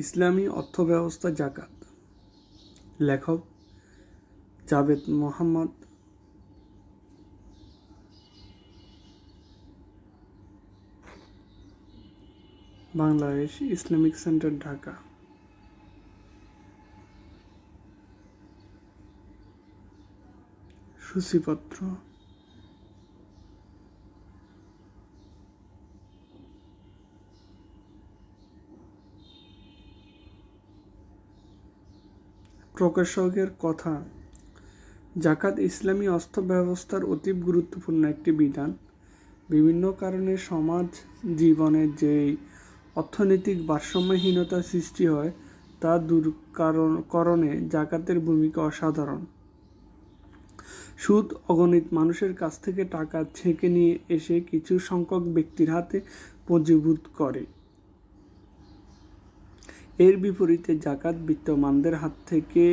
ইসলামী অর্থব্যবস্থা জাকাত। লেখক জাভেদ মোহাম্মদ। Bangladesh Islamic centre, Dhaka. সূচিপত্র। প্রকাশকের কথা। জাকাত ইসলামী অর্থ ব্যবস্থার অতি গুরুত্বপূর্ণ একটি বিধান। বিভিন্ন কারণে সমাজ জীবনে যেই অর্থনৈতিক ভারসাম্যহীনতা সৃষ্টি হয় তা দূরীকরণে জাকাতের ভূমিকা অসাধারণ। সুদ অগণিত মানুষের কাছ থেকে টাকা ছেঁকে নিয়ে এসে কিছু সংখ্যক ব্যক্তির হাতে পুঁজিভূত করে। এর বিপরীতে জাকাত বিত্তমানদের হাত থেকে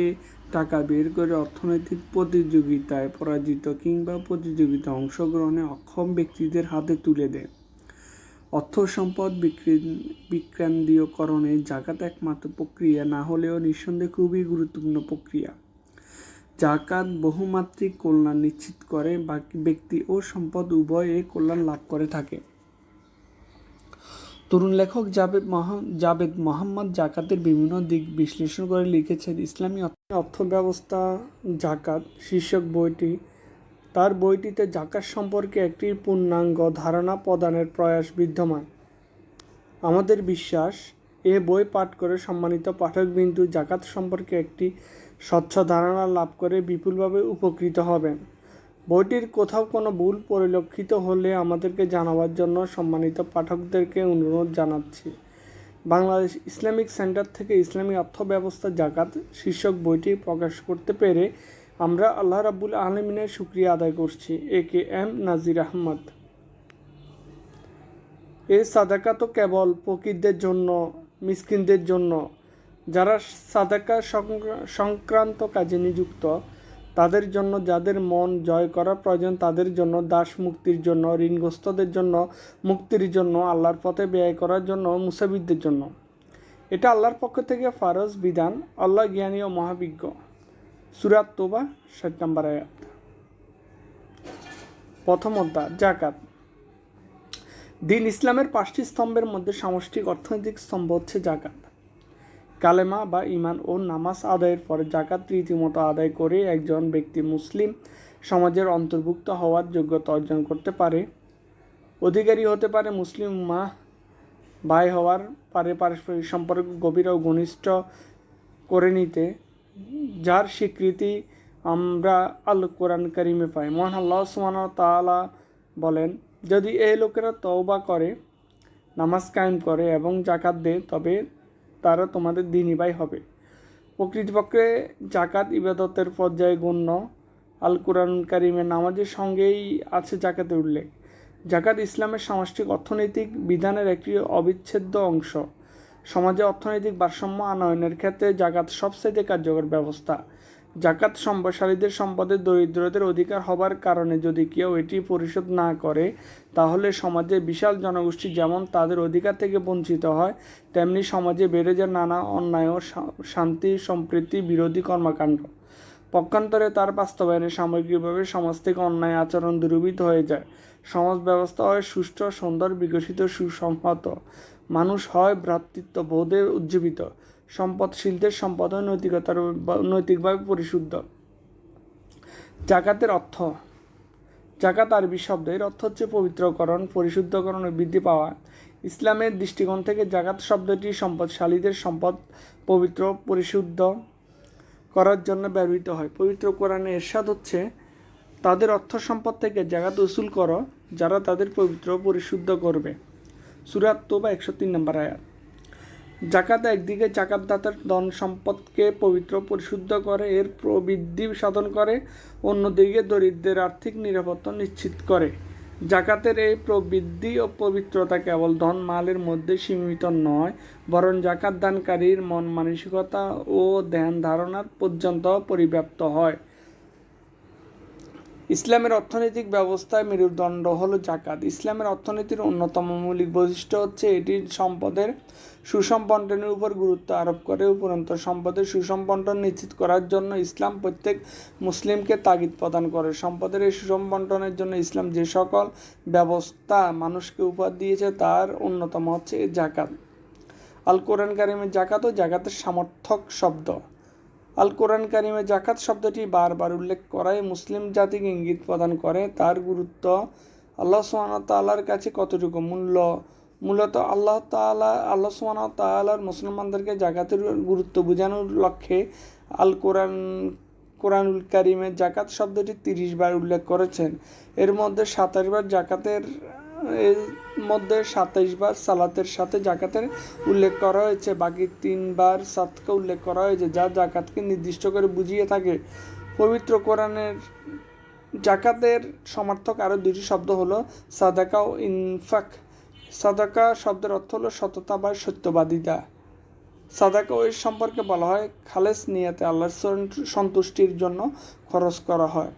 টাকা বের করে অর্থনৈতিক প্রতিযোগিতায় পরাজিত কিংবা প্রতিযোগিতায় অংশগ্রহণে অক্ষম ব্যক্তিদের হাতে তুলে দেয়। অর্থ সম্পদ বিকেন্দ্রীকরণে জাকাত একমাত্র প্রক্রিয়া না হলেও নিঃসন্দেহে খুবই গুরুত্বপূর্ণ প্রক্রিয়া। জাকাত বহুমাত্রিক কল্যাণ নিশ্চিত করে, ব্যক্তি ও সম্পদ উভয়ে কল্যাণ লাভ করে থাকে। তরুণ লেখক জাভেদ মোহাম্মদ জাকাতের বিভিন্ন দিক বিশ্লেষণ করে লিখেছেন ইসলামী অর্থব্যবস্থা জাকাত শীর্ষক বইটি। তার বইটিতে জাকাত সম্পর্কে একটি পূর্ণাঙ্গ ধারণা প্রদানের প্রয়াস বিদ্যমান। আমাদের বিশ্বাস, এ বই পাঠ করে সম্মানিত পাঠকবিন্দু জাকাত সম্পর্কে একটি স্বচ্ছ ধারণা লাভ করে বিপুলভাবে উপকৃত হবেন। বইটির কোথাও কোনো ভুল পরিলক্ষিত হলে আমাদেরকে জানাবার জন্য সম্মানিত পাঠকদেরকে অনুরোধ জানাচ্ছি। বাংলাদেশ ইসলামিক সেন্টার থেকে ইসলামী অর্থব্যবস্থা জাকাত শীর্ষক বইটি প্রকাশ করতে পেরে আমরা আল্লাহ রাব্বুল আলামিনের শুকরিয়া আদায় করছি। AKM নাজির আহমদ। এই সাদাকা তো কেবল ফকিরদের জন্য, মিসকিনদের জন্য, যারা সাদাকা সংক্রান্ত কাজে নিযুক্ত, তাদের জন্য, যাদের মন জয় করা প্রয়োজন, তাদের জন্য, দাস মুক্তির জন্য, ঋণগ্রস্তদের জন্য, মুক্তির জন্য, আল্লাহর পথে ব্যয় করার জন্য, মুসাফিরদের জন্য। এটা আল্লাহর পক্ষ থেকে ফারজ বিধান। আল্লাহ জ্ঞানী ও মহাবিজ্ঞ। সূরা তওবা 60 নম্বর আয়াত। প্রথম অধ্যায় জাকাত। দিন ইসলামের 5টি স্তম্ভের মধ্যে সামষ্টিক অর্থনৈতিক স্তম্ভ হচ্ছে জাকাত। কালেমা বা ঈমান ও নামাজ আদায়ের পরে জাকাত রীতিমতো আদায় করে একজন ব্যক্তি মুসলিম সমাজের অন্তর্ভুক্ত হওয়ার যোগ্যতা অর্জন করতে পারে, অধিকারী হতে পারে, মুসলিম উম্মাহ ভাই হওয়ার পারে, পারস্পরিক সম্পর্ক গভীর ও ঘনিষ্ঠ করে নিতে, যার স্বীকৃতি আমরা আল কোরআন কারিমে পাই। মহান আল্লাহ সুবহানাহু ওয়া তাআলা বলেন, যদি এই লোকেরা তওবা করে, নামাজ কায়েম করে এবং জাকাত দেয়, তবে তারা তোমাদের দ্বীনী ভাই হবে। প্রকৃতপক্ষে জাকাত ইবাদতের পর্যায়ে গণ্য। আল কুরআন কারিমে নামাজের সঙ্গেই আছে জাকাতের উল্লেখ। জাকাত ইসলামের সামষ্টিক অর্থনৈতিক বিধানের একটি অবিচ্ছেদ্য অংশ। সমাজে অর্থনৈতিক ভারসাম্য আনয়নের ক্ষেত্রে জাকাত সবচেয়ে কার্যকর ব্যবস্থা। জাকাত সম্পদশালীদের সম্পদের দরিদ্রদের অধিকার হবার কারণে যদি কেউ এটি পরিশোধ না করে, তাহলে সমাজের বিশাল জনগোষ্ঠী যেমন তাদের অধিকার থেকে বঞ্চিত হয়, তেমনি সমাজে বেড়ে যায় নানা অন্যায় ও শান্তি সম্প্রীতি বিরোধী কর্মকাণ্ড। পক্ষান্তরে তার বাস্তবায়নে সামগ্রিকভাবে সমাজ থেকে অন্যায় আচরণ দূরীভূত হয়ে যায়। সমাজ ব্যবস্থা হয় সুষ্ঠু, সুন্দর, বিকশিত, সুসংহত। মানুষ হয় ভ্রাতৃত্ববোধে উজ্জীবিত। সম্পদশীলদের সম্পদ হয় নৈতিকভাবে পরিশুদ্ধ। জাকাতের অর্থ। জাকাত আরবি শব্দ, এর অর্থ হচ্ছে পবিত্রকরণ, পরিশুদ্ধকরণ ও বৃদ্ধি পাওয়া। ইসলামের দৃষ্টিকোণ থেকে জাকাত শব্দটি সম্পদশালীদের সম্পদ পবিত্র পরিশুদ্ধ করার জন্য ব্যবহৃত হয়। পবিত্র কোরআনে ইরশাদ হচ্ছে, তাদের অর্থ সম্পদ থেকে জাকাত উসুল করো, যারা তাদের পবিত্র পরিশুদ্ধ করবে। সূরা তওবা 103 নম্বর আয়াত। জাকাত একদিকে জাকাতদাতার ধন সম্পদকে পবিত্র পরিশুদ্ধ করে, এর প্রবৃদ্ধি সাধন করে, অন্যদিকে দরিদ্রের আর্থিক নিরাপত্তা নিশ্চিত করে। জাকাতের এই প্রবৃদ্ধি ও পবিত্রতা কেবল ধন মালের মধ্যে সীমিত নয়, বরং জাকাত দানকারীর মন মানসিকতা ও ধ্যান ধারণার পর্যন্ত পরিব্যাপ্ত হয়। ইসলামের অর্থনৈতিক ব্যবস্থায় মেরুদণ্ড হলো জাকাত। ইসলামের অর্থনীতির অন্যতম মৌলিক বৈশিষ্ট্য হচ্ছে এটি সম্পদের সুষম বণ্টনের উপর গুরুত্ব আরোপ করে। উপরন্ত সম্পদের সুষম বণ্টন নিশ্চিত করার জন্য ইসলাম প্রত্যেক মুসলিমকে তাগিদ প্রদান করে। সম্পদের এই সুষম বণ্টনের জন্য ইসলাম যে সকল ব্যবস্থা মানুষকে উপহার দিয়েছে তার অন্যতম হচ্ছে জাকাত। আল কোরআন কারিমের জাকাত ও জাকাতের সমর্থক শব্দ। আল কোরআন কারিমে জাকাত শব্দটি বারবার উল্লেখ করায় মুসলিম জাতিকে ইঙ্গিত প্রদান করে তার গুরুত্ব আল্লাহ সুবহানাহু ওয়া তাআলার কাছে কতটুকু মূলত আল্লাহ সুবহানাহু ওয়া তাআলার মুসলমানদেরকে জাকাতের গুরুত্ব বোঝানোর লক্ষ্যে আল কোরআনুল কারিমে জাকাত শব্দটি 30 বার উল্লেখ করেছেন। এর মধ্যে 27 বার সালাতের সাথে জাকাতের উল্লেখ করা হয়েছে। বাকি 3 বার সাদকা উল্লেখ করা হয়েছে, যা জাকাতকে নির্দিষ্ট করে বুঝিয়ে থাকে। পবিত্র কোরআনের জাকাতের সমর্থক আরও 2টি শব্দ হলো সাদাকা ও ইনফাক। সাদাকা শব্দের অর্থ হলো সততা বা সত্যবাদিতা। সাদাকা এর সম্পর্কে বলা হয় খালেস নিয়তে আল্লাহর সন্তুষ্টির জন্য খরচ করা হয়।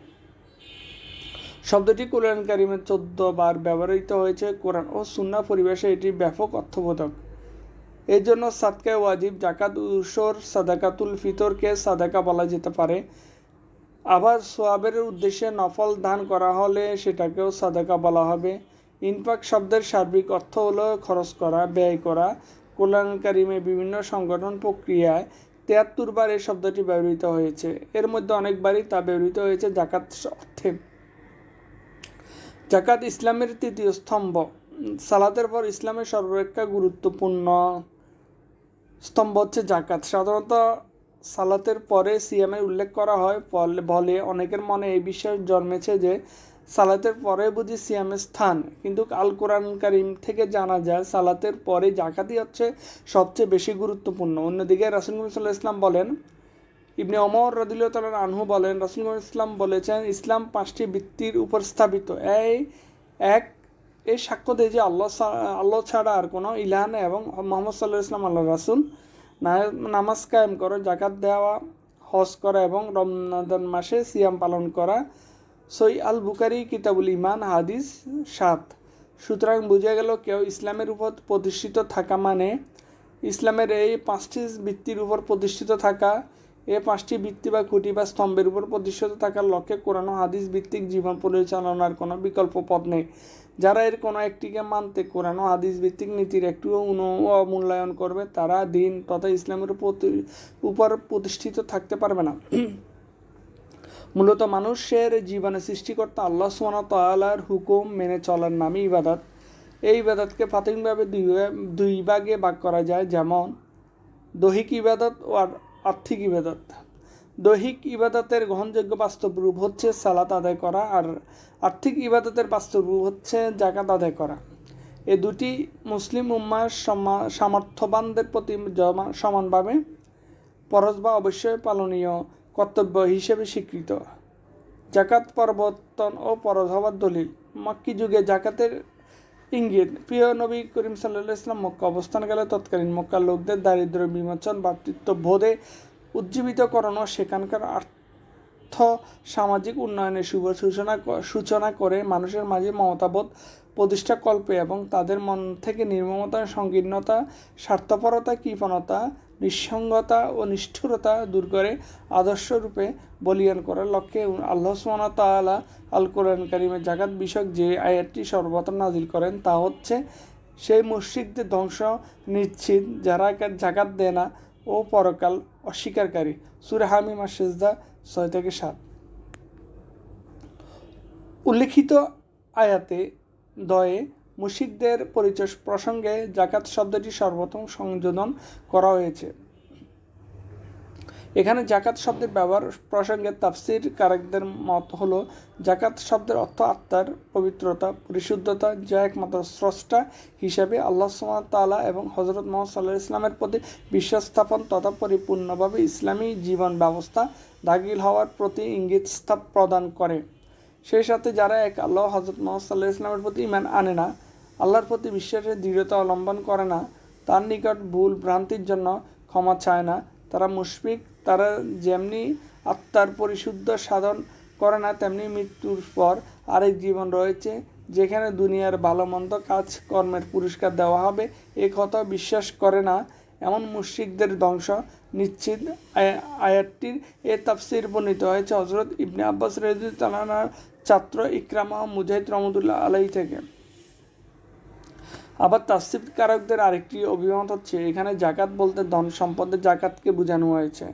শব্দটি কোরআন কারিমে 14 বার ব্যবহৃত হয়েছে। কোরআন ও সুন্নাহ পরিবেশে এটি ব্যাপক অর্থবোধক। এর জন্য সাদকায়ে ওয়াজিব, জাকাত, উসর, সাদাকাতুল ফিতরকে সাদাকা বলা যেতে পারে। আবার সোয়াবের উদ্দেশ্যে নফল দান করা হলে সেটাকেও সাদাকা বলা হবে। ইনফাক শব্দের সার্বিক অর্থ হলো খরচ করা, ব্যয় করা। কোরআন কারিমে বিভিন্ন সংগঠন প্রক্রিয়ায় 73 বার এই শব্দটি ব্যবহৃত হয়েছে। এর মধ্যে অনেকবারই তা ব্যবহৃত হয়েছে জাকাত অর্থে। জাকাত ইসলামের 3য় স্তম্ভ। সালাতের পর ইসলামের সর্বাপেক্ষা গুরুত্বপূর্ণ স্তম্ভ হচ্ছে জাকাত। সাধারণত সালাতের পরে সিয়ামের উল্লেখ করা হয় বলে অনেকের মনে এই বিশ্বাস জন্মেছে যে সালাতের পরে বুঝি সিয়ামের স্থান, কিন্তু আল কোরআন কারিম থেকে জানা যায় সালাতের পরে জাকাতই হচ্ছে সবচেয়ে বেশি গুরুত্বপূর্ণ। অন্যদিকে রাসূলুল্লাহ সাল্লাল্লাহু আলাইহি ওয়াসাল্লাম বলেন, ইবনে ওমর রাদিয়াল্লাহু তাআলা আনহু বলেন, রাসূলুল্লাহ ইসলাম বলেছেন ইসলাম 5টি ভিত্তির উপর স্থাপিত। এই সাক্ষ্য দেয় যে আল্লাহ ছাড়া আর কোনো ইলাহ নেই এবং মুহাম্মদ সাল্লাল্লাহু আলাইহি ওয়াসাল্লাম আল্লাহর রাসূল। নামাজ কায়েম করা, জাকাত দেওয়া, হজ করা এবং রমজান মাসে সিয়াম পালন করা। সহিহ আল বুখারী কিতাবুল ঈমান হাদিস 7। সুতরাং বোঝা গেল কেউ ইসলামের উপর প্রতিষ্ঠিত থাকা মানে ইসলামের এই 5টি ভিত্তির উপর প্রতিষ্ঠিত থাকা। এই 5টি ভিত্তি বা খুঁটি বা স্তম্ভের উপর প্রতিষ্ঠিত থাকার লক্ষ্যে কোরআন ও হাদিস ভিত্তিক জীবন পরিচালনার কোনো বিকল্প পথ নেই। যারা এর কোনো একটিকে মানতে কোরআন ও হাদিস ভিত্তিক নীতির একটু অবমূল্যায়ন করবে তারা দিন তথা ইসলামের উপর প্রতিষ্ঠিত থাকতে পারবে না। মূলত মানুষের জীবনে সৃষ্টিকর্তা আল্লাহ সুবহানাহু ওয়া তাআলার হুকুম মেনে চলার নামই ইবাদত। এই ইবাদতকে প্রাথমিকভাবে দুই ভাগে ভাগ করা যায়, যেমন দৈহিক ইবাদত ও আর্থিক ইবাদত। দৈহিক ইবাদতের গ্রহণযোগ্য বাস্তব রূপ হচ্ছে সালাত আদায় করা, আর আর্থিক ইবাদতের বাস্তব রূপ হচ্ছে জাকাত আদায় করা। এ দুটি মুসলিম উম্মাহর সামর্থ্যবানদের প্রতি সমানভাবে ফরজ বা অবশ্যই পালনীয় কর্তব্য হিসেবে স্বীকৃত। জাকাত প্রবর্তন ও ফরজ হওয়ার দলিল। মক্কি যুগে জাকাতের ইঙ্গিত। প্রিয় নবী করিম সাল্লাল্লাহু আলাইহি ওয়াসাল্লাম মক্কা অবস্থানকালে তৎকালীন মক্কার লোকদের দারিদ্র্য বিমোচন, ভ্রাতৃত্ববোধে উজ্জীবিতকরণ ও সেখানকার আর্থ সামাজিক উন্নয়নের শুভ সূচনা করে মানুষের মাঝে মমতাবোধ প্রতিষ্ঠাকল্পে এবং তাদের মন থেকে নির্মমতা, সংকীর্ণতা, স্বার্থপরতা, কৃপণতা, নিঃসঙ্গতা ও নিষ্ঠুরতা দূর করে আদর্শরূপে বলীয়ান করার লক্ষ্যে আল্লাহ সুবহানাহু ওয়া তাআলা আল কোরআন কারিমে জাকাত বিষয়ক যে আয়াতটি সর্বপ্রথম নাজিল করেন তা হচ্ছে সেই মুশরিকদের ধ্বংস নিশ্চিত যারা জাকাত দেয় না ও পরকাল অস্বীকারী। সূরা হামিম আস-সিজদা 6-7। উল্লেখিত আয়াতে দয়ে মুশরিকদের পরিচয় প্রসঙ্গে জাকাত শব্দটি সর্বপ্রথম সংযোজন করা হয়েছে। এখানে জাকাত শব্দের ব্যবহার প্রসঙ্গে তাফসীরকারকদের মত হলো জাকাত শব্দের অর্থ আত্মার পবিত্রতা, পরিশুদ্ধতা, যা একমাত্র স্রষ্টা হিসাবে আল্লাহ সুবহানাহু ওয়া তাআলা এবং হযরত মুহাম্মদ সাল্লাল্লাহু আলাইহি ওয়াসাল্লামের প্রতি বিশ্বাস স্থাপন তথা পরিপূর্ণভাবে ইসলামী জীবন ব্যবস্থা দাখিল হওয়ার প্রতি ইঙ্গিত প্রদান করে। সেই সাথে যারা এক আল্লাহ হযরত মুহাম্মদ সাল্লাল্লাহু আলাইহি ওয়াসাল্লামের প্রতি ঈমান আনে না, আল্লাহর প্রতি বিশ্বাসের দৃঢ়তা অবলম্বন করে না, তার নিকট ভুল ভ্রান্তির জন্য ক্ষমা চায় না, তারা মুশরিক। তারা যেমনি আত্মার পরিশুদ্ধ সাধন করে না, তেমনি মৃত্যুর পর আরেক জীবন রয়েছে যেখানে দুনিয়ার ভালো মন্দ কাজ কর্মের পুরস্কার দেওয়া হবে, এ কথা বিশ্বাস করে না এমন মুশরিকদের ধ্বংস নিশ্চিত। আয়াতটির এ তাফসির বর্ণিত হয়েছে হযরত ইবনে আব্বাস রাদিয়াল্লাহু তাআলার ছাত্র ইকরামা ও মুজাহিদ রাহমাতুল্লাহ আলাইহি থেকে। আবার তাফসীরকারকদের আরেকটি অভিমত হচ্ছে এখানে জাকাত বলতে ধন সম্পদের জাকাতকে বোঝানো হয়েছে।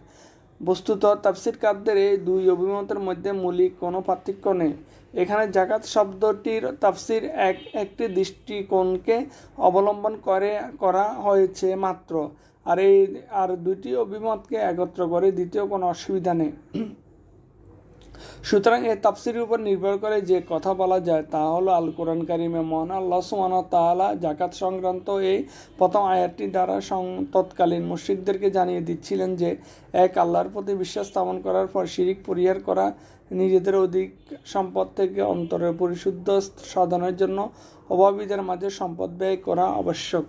বস্তুত তাফসীরকারদের এই দুই অভিমতের মধ্যে মৌলিক কোনো পার্থক্য নেই। এখানে জাকাত শব্দটির তাফসীর একটি দৃষ্টিকোণকে অবলম্বন করা হয়েছে মাত্র, আর দুটি অভিমতকে একত্র করে দ্বিতীয় কোনো অসুবিধা নেই। সুতরাং এই তাফসীরের উপর নির্ভর করে যে কথা বলা যায় তা হলো আল কোরআন কারিমে মহান আল্লাহ সুবহানাহু ওয়া তাআলা জাকাত সংক্রান্ত এই প্রথম আয়াতটি দ্বারা তৎকালীন মুশরিকদেরকে জানিয়ে দিচ্ছিলেন যে এক আল্লাহর প্রতি বিশ্বাস স্থাপন করার পর শিরিক পরিহার করা, নিজেদের অধিক সম্পদ থেকে অন্তরের পরিশুদ্ধ সাধনের জন্য অভাবীদের মাঝে সম্পদ ব্যয় করা আবশ্যক।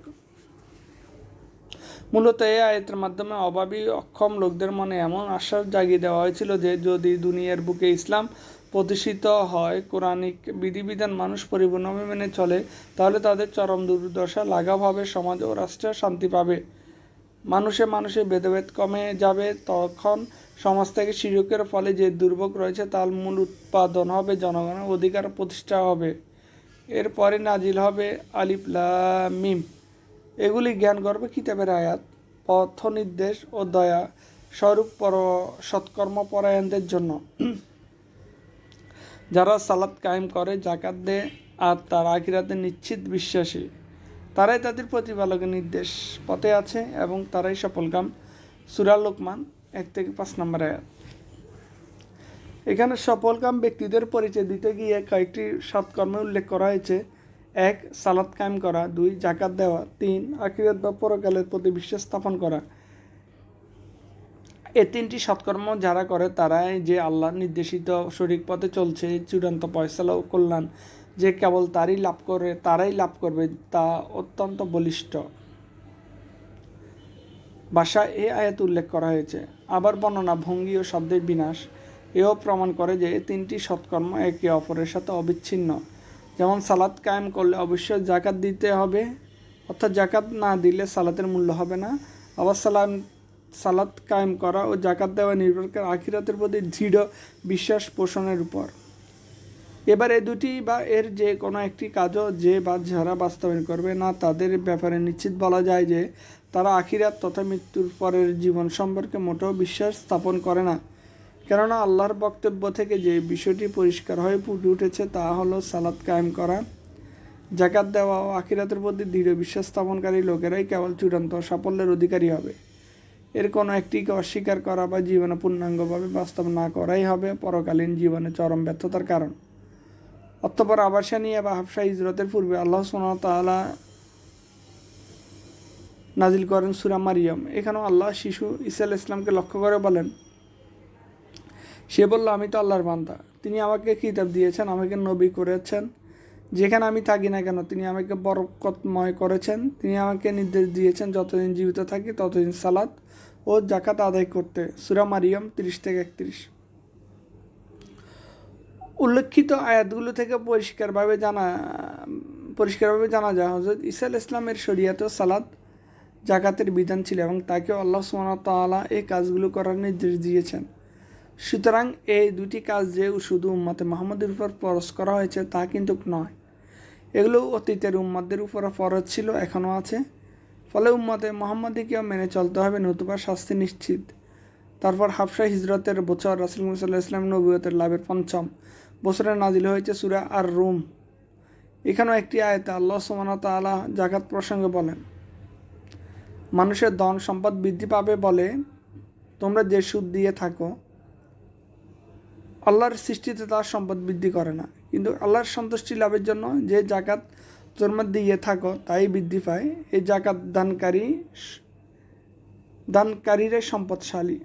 মূলত এই আয়াতের মাধ্যমে অভাবী অক্ষম লোকদের মনে এমন আশ্বাস জাগিয়ে দেওয়া হয়েছিল যে যদি দুনিয়ার বুকে ইসলাম প্রতিষ্ঠিত হয়, কোরআনিক বিধিবিধান মানুষ পরিপূর্ণভাবে মেনে চলে, তাহলে তাদের চরম দুর্দশা লাঘব হবে, সমাজ ও রাষ্ট্রে শান্তি পাবে, মানুষে ভেদাভেদ কমে যাবে। তখন সমাজ থেকে শিরকের ফলে যে দুর্ভোগ রয়েছে তার মূল উৎপাদন হবে, জনগণের অধিকার প্রতিষ্ঠা হবে। এরপরে নাজিল হবে আলিফ লাম মিম। এগুলি জ্ঞান গর্বে কিতাবের আয়াত, পথ নির্দেশ ও দয়া স্বরূপ সৎকর্ম পরায়ণদের জন্য, যারা সালাত কায়েম করে, জাকাত দেয় আর তার আখিরাতে নিশ্চিত বিশ্বাসী, তারাই তাদের প্রতিপালকের নির্দেশ পথে আছে এবং তারাই সফলকাম। সূরা লোকমান 1-5 নম্বর আয়াত। এখানে সফলকাম ব্যক্তিদের পরিচয় দিতে গিয়ে কয়েকটি সৎকর্মের উল্লেখ করা হয়েছে। 1. সালাত কায়েম করা, 2. জাকাত দেওয়া, 3. আখিরাত বা পরকালের প্রতি বিশ্বাস স্থাপন করা। এই তিনটি সৎকর্ম যারা করে তারাই যে আল্লাহর নির্দেশিত সঠিক পথে চলছে, চূড়ান্ত ফয়সালা ও কল্যাণ যে কেবল তারাই লাভ করবে তা অত্যন্ত বলিষ্ঠ ভাষায় এই আয়াত উল্লেখ করা হয়েছে। আবার বর্ণনা, ভঙ্গি ও শব্দের বিনাশ এও প্রমাণ করে যে এই তিনটি সৎকর্ম একে অপরের সাথে অবিচ্ছিন্ন। যেমন সালাত কায়েম করলে অবশ্যই জাকাত দিতে হবে, অর্থাৎ জাকাত না দিলে সালাতের মূল্য হবে না। আবার সালাত কায়েম করা ও জাকাত দেওয়া নির্ভর করে আখিরাতের প্রতি দৃঢ় বিশ্বাস পোষণের উপর। এবার এই দুটি বা এর যে কোনো একটি কাজও যে বা যারা বাস্তবায়ন করবে না তাদের ব্যাপারে নিশ্চিত বলা যায় যে তারা আখিরাত তথা মৃত্যুর পরের জীবন সম্পর্কে মোটেও বিশ্বাস স্থাপন করে না। কেননা আল্লাহর বক্তব্য থেকে যে বিষয়টি পরিষ্কার হয়ে ফুটে উঠেছে তা হলো সালাত কায়েম করা, জাকাত দেওয়া ও আখিরাতের প্রতি দৃঢ় বিশ্বাস স্থাপনকারী লোকেরাই কেবল চূড়ান্ত সাফল্যের অধিকারী হবে। এর কোনো একটিকে অস্বীকার করা বা জীবনে পূর্ণাঙ্গভাবে বাস্তব না করাই হবে পরকালীন জীবনে চরম ব্যর্থতার কারণ। অতঃপর আবাসা নিয়ে বা হাবশা হিজরতের পূর্বে আল্লাহ সুবহানাহু ওয়া তাআলা নাজিল করেন সূরা মারিয়াম। এখানেও আল্লাহ শিশু ঈসা আলাইহিস সালামকে লক্ষ্য করে বলেন, সে বলল, আমি তো আল্লাহর বান্দা, তিনি আমাকে কিতাব দিয়েছেন, আমাকে নবী করেছেন, যেখানে আমি থাকি না কেন তিনি আমাকে বরকতময় করেছেন, তিনি আমাকে নির্দেশ দিয়েছেন যতদিন জীবিত থাকি ততদিন সালাত ও জাকাত আদায় করতে। সূরা মারিয়াম 30-31। উল্লেখিত আয়াতগুলো থেকে পরিষ্কারভাবে জানা যায় হযরত ঈসা আলাইহিস সালামের শরীয়তে সালাত জাকাতের বিধান ছিল এবং তাকেও আল্লাহ সুবহানাহু ওয়া তাআলা এই কাজগুলো করার নির্দেশ দিয়েছেন। সুতরাং এই দুটি কাজ যে শুধু উম্মতে মুহাম্মদের উপর ফরজ করা হয়েছে তা কিন্তু নয়, এগুলো অতীতের উম্মতদের উপর ফরজ ছিল, এখনও আছে। ফলে উম্মতে মুহাম্মদীকেও মেনে চলতে হবে, নতুবা শাস্তি নিশ্চিত। তারপর হাবশা হিজরতের বছর রাসূলুল্লাহ সাল্লাল্লাহু আলাইহি ওয়াসাল্লাম নবুয়তের লাভের 5ম বছরে নাজিল হয়েছে সূরা আর-রুম। এখানেও একটি আয়াতে আল্লাহ সুবহানাহু ওয়া তাআলা জাকাত প্রসঙ্গে বলেন, মানুষের ধন সম্পদ বৃদ্ধি পাবে বলে তোমরা যে সুদ দিয়ে থাকো, আল্লাহর সৃষ্টিতে তার সম্পদ বৃদ্ধি করে না, কিন্তু আল্লাহর সন্তুষ্টি লাভের জন্য যে জাকাত তোমরা দিয়ে থাকো তাই বৃদ্ধি পায়। এই জাকাত দানকারীরা সম্পদশালী।